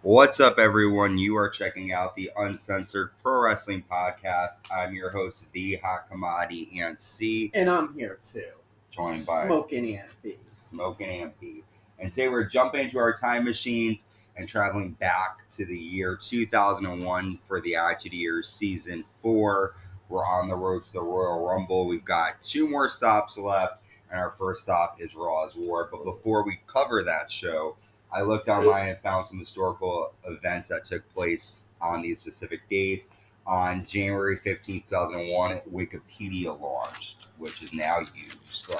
What's up, everyone? You are checking out the Uncensored Pro Wrestling Podcast. I'm your host, The Hot Commodity and C. And I'm here too. Joined by Smoking Aunt B. Smoking Aunt B. And today we're jumping into our time machines and traveling back to the year 2001 for the Attitude Years Season 4. We're on the road to the Royal Rumble. We've got 2 more stops left, and our first stop is Raw Is War. But before we cover that show, I looked online and found some historical events that took place on these specific dates. On January 15th, 2001, Wikipedia launched, which is now used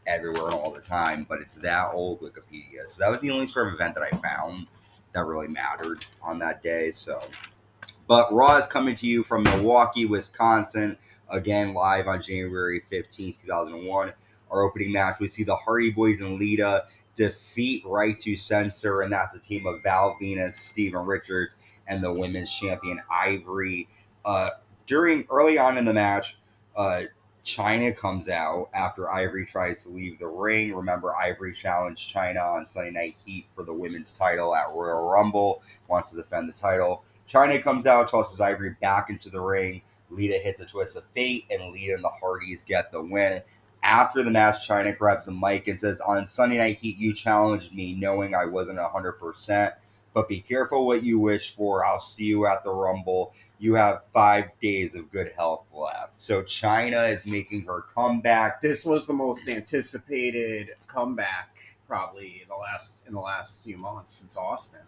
everywhere and all the time, but it's that old Wikipedia. So that was the only sort of event that I found that really mattered on that day. But Raw is coming to you from Milwaukee, Wisconsin, again live on January 15th, 2001. Our opening match, we see the Hardy Boys and Lita defeat Right to Censor, and that's a team of Val Venus, Steven Richards, and the women's champion Ivory. Early on in the match, Chyna comes out after Ivory tries to leave the ring. Remember, Ivory challenged Chyna on Sunday Night Heat for the women's title at Royal Rumble, wants to defend the title. Chyna comes out, tosses Ivory back into the ring. Lita hits a twist of fate, and Lita and the Hardys get the win. After the match, Chyna grabs the mic and says, "On Sunday Night Heat, you challenged me knowing I wasn't 100%, but be careful what you wish for. I'll see you at the Rumble. You have 5 days of good health left." So Chyna is making her comeback. This was the most anticipated comeback probably in the last few months since Austin.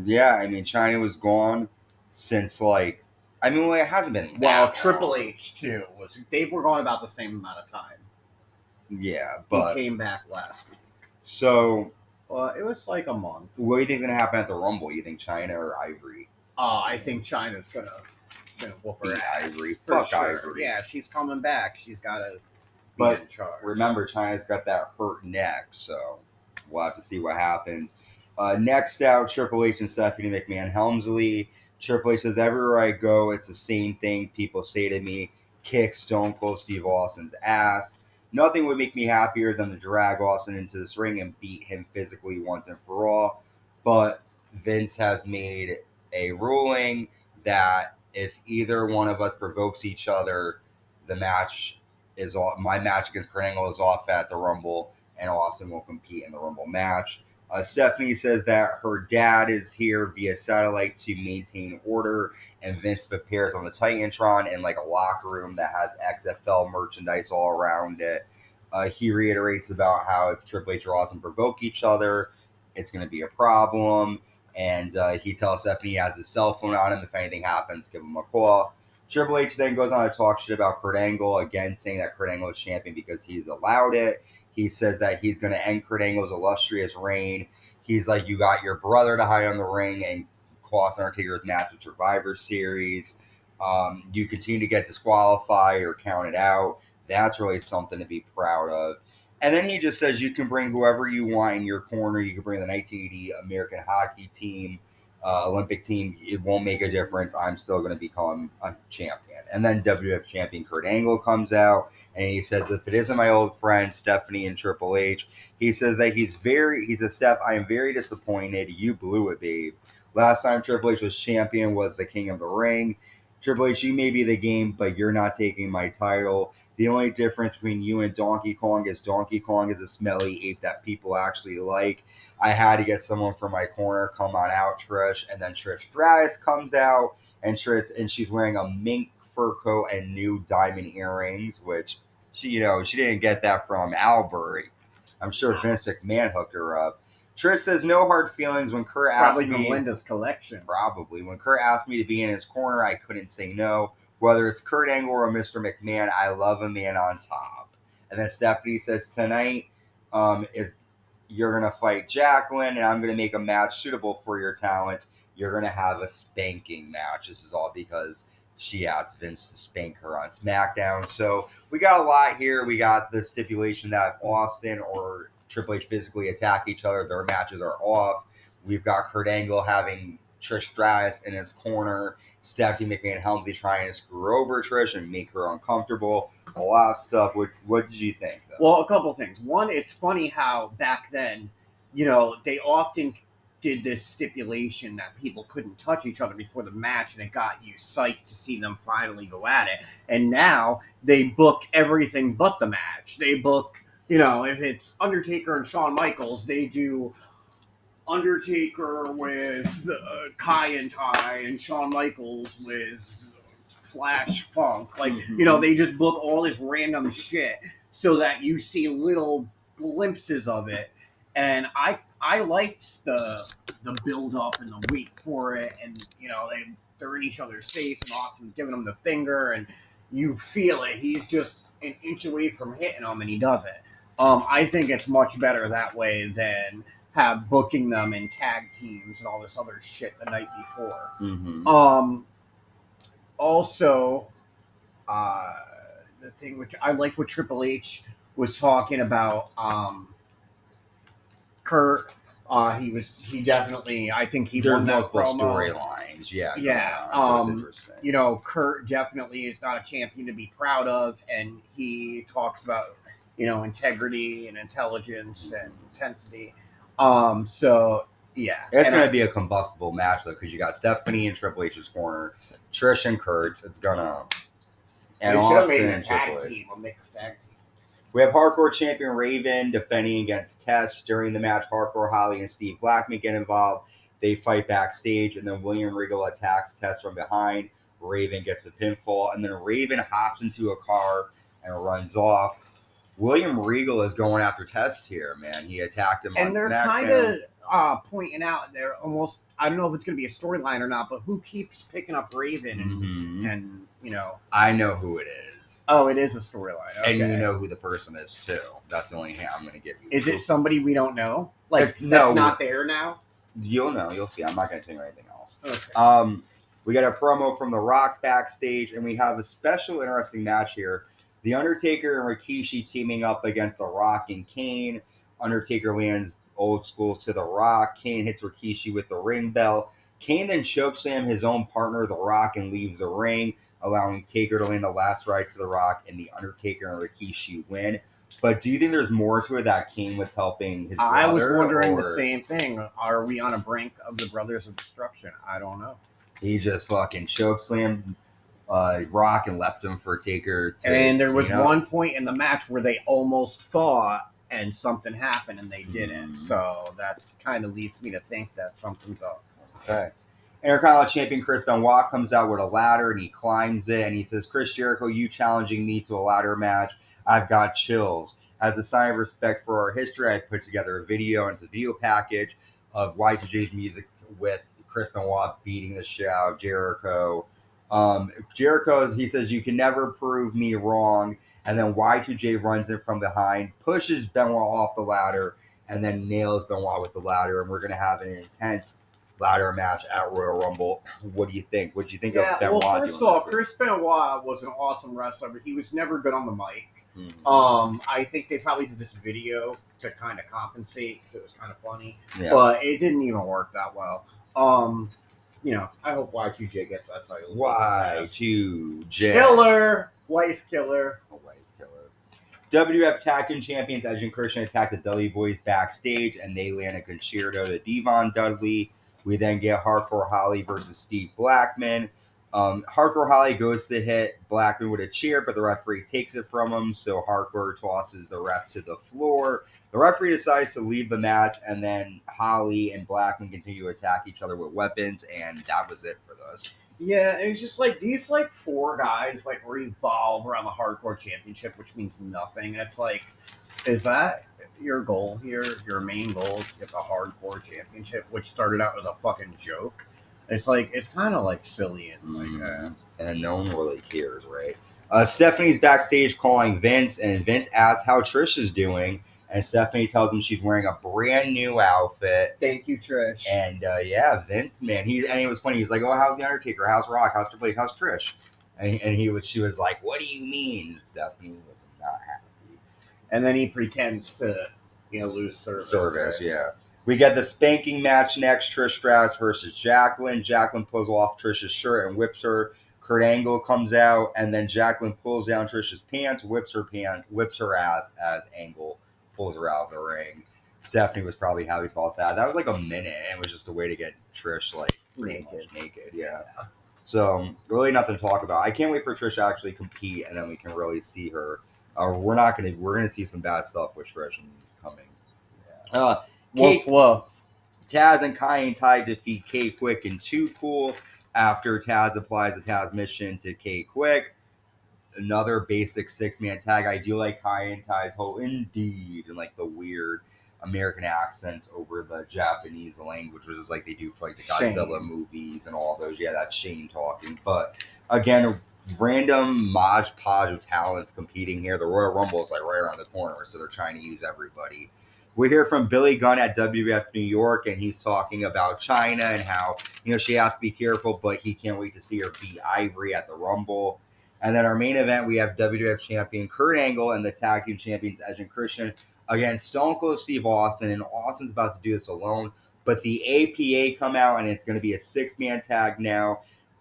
Yeah, I mean, Chyna was gone since it hasn't been. Well, Triple H too they were gone about the same amount of time. Yeah, but he came back last week. So, it was like a month. What do you think is going to happen at the Rumble? You think Chyna or Ivory? I think Chyna's gonna whoop her ass. Ivory. Fuck sure. Ivory. Yeah, she's coming back. She's got to be in charge. Remember, Chyna's got that hurt neck, so we'll have to see what happens. Next out, Triple H and Stephanie McMahon-Helmsley. Triple H says, "Everywhere I go, it's the same thing people say to me. Kick Stone Cold Steve Austin's ass. Nothing would make me happier than to drag Austin into this ring and beat him physically once and for all. But Vince has made a ruling that if either one of us provokes each other, the match is off. My match against Kurt Angle is off at the Rumble, and Austin will compete in the Rumble match." Stephanie says that her dad is here via satellite to maintain order, and Vince prepares on the Titantron in a locker room that has XFL merchandise all around it. He reiterates about how if Triple H or Austin provoke each other, it's going to be a problem. And he tells Stephanie he has his cell phone on him. If anything happens, give him a call. Triple H then goes on to talk shit about Kurt Angle, again saying that Kurt Angle is champion because he's allowed it. He says that he's going to end Kurt Angle's illustrious reign. He's like, "You got your brother to hide on the ring and cost Undertaker's match at Survivor Series. You continue to get disqualified or counted out. That's really something to be proud of." And then he just says you can bring whoever you want in your corner. You can bring the 1980 American hockey team, Olympic team. It won't make a difference. I'm still going to become a champion. And then WWF champion Kurt Angle comes out, and he says, "If it isn't my old friend Stephanie and Triple H," he says that he says, "Steph, I am very disappointed. You blew it, babe. Last time Triple H was champion was the King of the Ring. Triple H, you may be the game, but you're not taking my title. The only difference between you and Donkey Kong is a smelly ape that people actually like. I had to get someone from my corner. Come on out, Trish." And then Trish Stratus comes out, and she's wearing a mink fur coat and new diamond earrings, which she didn't get that from Albury. I'm sure Vince McMahon hooked her up. Trish says no hard feelings when Kurt asked me. Probably from Linda's collection. Probably. When Kurt asked me to be in his corner, I couldn't say no. Whether it's Kurt Angle or Mr. McMahon, I love a man on top. And then Stephanie says tonight you're going to fight Jacqueline, and I'm going to make a match suitable for your talents. You're going to have a spanking match. This is all because she asked Vince to spank her on SmackDown. So we got a lot here. We got the stipulation that Austin or Triple H physically attack each other, their matches are off. We've got Kurt Angle having Trish Stratus in his corner, Stephanie McMahon-Helmsley trying to screw over Trish and make her uncomfortable. A lot of stuff. What did you think, though? Well, a couple things. One, it's funny how back then, they often did this stipulation that people couldn't touch each other before the match, and it got you psyched to see them finally go at it. And now they book everything but the match. They book, if it's Undertaker and Shawn Michaels, they do Undertaker with Kaientai and Shawn Michaels with Flash Funk. Like, they just book all this random shit so that you see little glimpses of it. And I liked the build-up and the wait for it. And, they're in each other's face, and Austin's giving them the finger, and you feel it. He's just an inch away from hitting them, and he does it. I think it's much better that way than have booking them in tag teams and all this other shit the night before. Also, the thing which I liked what Triple H was talking about, Kurt. He definitely, I think he There's won that multiple promo. storylines. Yeah. So it's interesting. Kurt definitely is not a champion to be proud of, and he talks about, integrity and intelligence and intensity. So yeah, it's going to be a combustible match though, because you got Stephanie in Triple H's corner, Trish and Kurt. It's gonna. And they should have made Austin a and tag Triple H. team, a mixed tag team. We have Hardcore Champion Raven defending against Tess. During the match, Hardcore Holly and Steve Blackman get involved. They fight backstage, and then William Regal attacks Tess from behind. Raven gets the pinfall, and then Raven hops into a car and runs off. William Regal is going after Tess here, man. He attacked him on and they're kind of pointing out, they're almost, I don't know if it's going to be a storyline or not, but who keeps picking up Raven and I know who it is. Oh, it is a storyline. Okay. And you know who the person is too. That's the only hint I'm going to give you. Is it somebody we don't know? Like, no, that's not there now? You'll know. You'll see. I'm not going to tell you anything else. Okay. We got a promo from The Rock backstage, and we have a special interesting match here. The Undertaker and Rikishi teaming up against The Rock and Kane. Undertaker lands old school to The Rock. Kane hits Rikishi with the ring bell. Kane then chokeslam his own partner, The Rock, and leaves the ring, allowing Taker to land the last right to The Rock, and The Undertaker and Rikishi win. But do you think there's more to it that Kane was helping his brother? I was wondering the same thing. Are we on a brink of the Brothers of Destruction? I don't know. He just fucking chokeslammed Rock and left him for Taker. And there was one point in the match where they almost fought and something happened and they didn't. So that kind of leads me to think that something's up. Okay. Intercontinental Champion Chris Benoit comes out with a ladder and he climbs it and he says, Chris Jericho, you challenging me to a ladder match, I've got chills. As a sign of respect for our history, I put together a video, and it's a video package of Y2J's music with Chris Benoit beating the shit out of Jericho. Jericho, he says, you can never prove me wrong. And then Y2J runs in from behind, pushes Benoit off the ladder, and then nails Benoit with the ladder. And we're going to have an intense ladder match at Royal Rumble. What do you think? What do you think of Benoit? Well, first off, Chris Benoit was an awesome wrestler, but he was never good on the mic. I think they probably did this video to kind of compensate because it was kind of funny, but it didn't even work that well. I hope Y2J gets that title. Y2J. Killer! Wife killer. WWF Tag Team Champions Edge and Christian attack the Dudley Boyz backstage, and they land a concerto to Devon Dudley. We then get Hardcore Holly versus Steve Blackman. Hardcore Holly goes to hit Blackman with a chair, but the referee takes it from him, so Hardcore tosses the ref to the floor. The referee decides to leave the match, and then Holly and Blackman continue to attack each other with weapons, and that was it for this. Yeah, and it's just like these four guys revolve around the Hardcore Championship, which means nothing. And it's like, is that your goal here? Your main goal is to get the Hardcore Championship, which started out as a fucking joke. It's like, it's kind of silly and and no one really cares, right? Stephanie's backstage calling Vince, and Vince asks how Trish is doing, and Stephanie tells him she's wearing a brand new outfit. Thank you, Trish. And Vince, man, it was funny. He was like, "Oh, how's the Undertaker? How's Rock? How's Triple H? How's Trish?" And she was like, "What do you mean?" Stephanie was not happy. And then he pretends to, lose service. Yeah. We get the spanking match next. Trish Stratus versus Jacqueline. Jacqueline pulls off Trish's shirt and whips her. Kurt Angle comes out, and then Jacqueline pulls down Trish's pants, whips her ass as Angle pulls her out of the ring. Stephanie was probably happy about that. That was like a minute, and it was just a way to get Trish like naked. Yeah. So really nothing to talk about. I can't wait for Trish to actually compete, and then we can really see her. We're gonna see some bad stuff with Trish coming. Woof woof. Tazz and Kaientai defeat K-Kwik and Too Cool after Tazz applies the Tazz mission to K-Kwik. Another basic 6-man tag. I do like Kaientai's whole indeed and like the weird American accents over the Japanese language, which is like they do for like the Godzilla movies and all those. Yeah, that's Shane talking. But again, random modge podge of talents competing here. The Royal Rumble is like right around the corner, so they're trying to use everybody. We hear from Billy Gunn at WWF New York, and he's talking about Chyna and how, she has to be careful, but he can't wait to see her beat Ivory at the Rumble. And then our main event, we have WWF Champion Kurt Angle and the Tag Team Champions Edge and Christian against Stone Cold Steve Austin. And Austin's about to do this alone, but the APA come out, and it's going to be a 6-man tag now.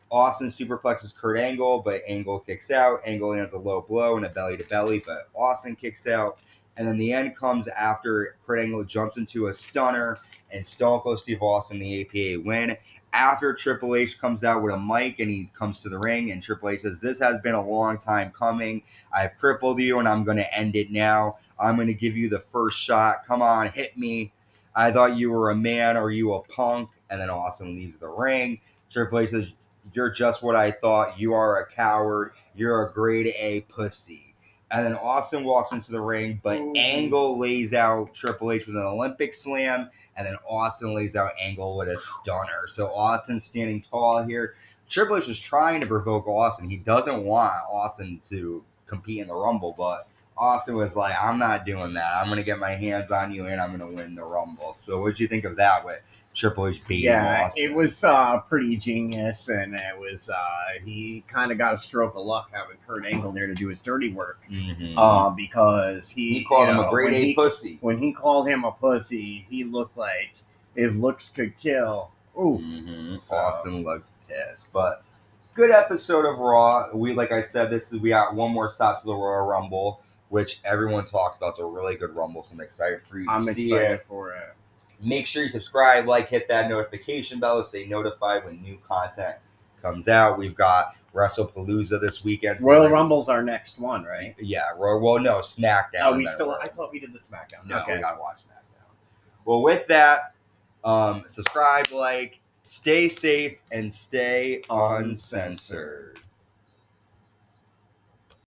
Austin superplexes Kurt Angle, but Angle kicks out. Angle lands a low blow and a belly-to-belly, but Austin kicks out. And then the end comes after Kurt Angle jumps into a stunner, and Stone Cold Steve Austin, the APA, win. After Triple H comes out with a mic and he comes to the ring, and Triple H says, "This has been a long time coming. I've crippled you, and I'm going to end it now. I'm going to give you the first shot. Come on, hit me. I thought you were a man. Are you a punk?" And then Austin leaves the ring. Triple H says, "You're just what I thought. You are a coward. You're a grade A pussy." And then Austin walks into the ring, but Angle lays out Triple H with an Olympic slam, and then Austin lays out Angle with a stunner. So Austin's standing tall here. Triple H is trying to provoke Austin. He doesn't want Austin to compete in the Rumble, but Austin was like, "I'm not doing that. I'm going to get my hands on you, and I'm going to win the Rumble." So what did you think of that with Triple H beating Austin? It was pretty genius, and it was he kind of got a stroke of luck having Kurt Angle there to do his dirty work, because he called him a grade A pussy. When he called him a pussy, he looked like if looks could kill. Ooh, Austin looked pissed, but good episode of Raw. Like I said, we got one more stop to the Royal Rumble, which everyone talks about. It's a really good Rumble, so I'm excited for you to see it. I'm excited for it. Make sure you subscribe, hit that notification bell to stay notified when new content comes out. We've got WrestlePalooza this weekend. Royal Rumble's our next one, right? Yeah. Well, no, SmackDown. Oh, I thought we did the SmackDown. No, we gotta watch SmackDown. Well, with that, subscribe, stay safe, and stay uncensored.